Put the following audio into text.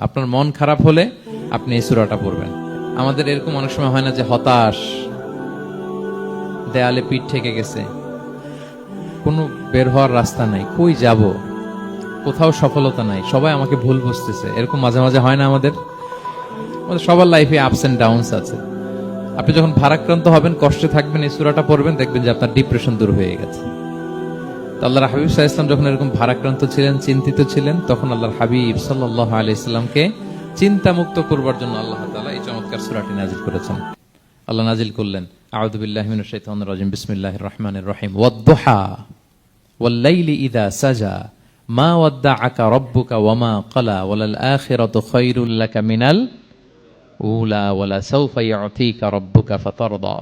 আপনার মন খারাপ হলে আপনি এই সূরাটা পড়বেন। আমাদের এরকম অনেক সময় হয় না যে হতাশ, দেয়ালে পিঠ ঠেকে গেছে, কোনো বের হওয়ার রাস্তা নাই, কই যাব, কোথাও সফলতা নাই, সবাই আমাকে ভুল বুঝতেছে, এরকম মাঝে মাঝে হয় না? আমাদের সবার লাইফে আপস এন্ড ডাউনস আছে। আপনি যখন ভারাক্রান্ত হবেন, কষ্টে থাকবেন, এই সূরাটা পড়বেন, দেখবেন যে আপনার ডিপ্রেশন দূর হয়ে গেছে। আল্লাহর হাবিব সাল্লাল্লাহু আলাইহি ওয়াসাল্লাম যখন এরকম ভারাক্রান্ত ছিলেন, চিন্তিত ছিলেন, তখন আল্লাহর হাবিব সাল্লাল্লাহু আলাইহি ওয়াসাল্লামকে চিন্তামুক্ত করবার জন্য আল্লাহ তাআলা এই চমৎকার সূরাটি নাযিল করেছেন। আল্লাহ নাযিল করলেন, আউযু বিল্লাহি মিনাশ শাইতানির রাজিম, বিসমিল্লাহির রাহমানির রহিম, ওয়াদ-দুহা ওয়াল-লাইলি ইযা সাজা মা ওয়াদ্দাআকা রাব্বুকা ওয়া মা ক্বালা ওয়ালাল আখিরাতু খায়রুল লাকা মিনাল উলা ওয়ালা সাওফা ইউতিকা রাব্বুকা ফাতারদা।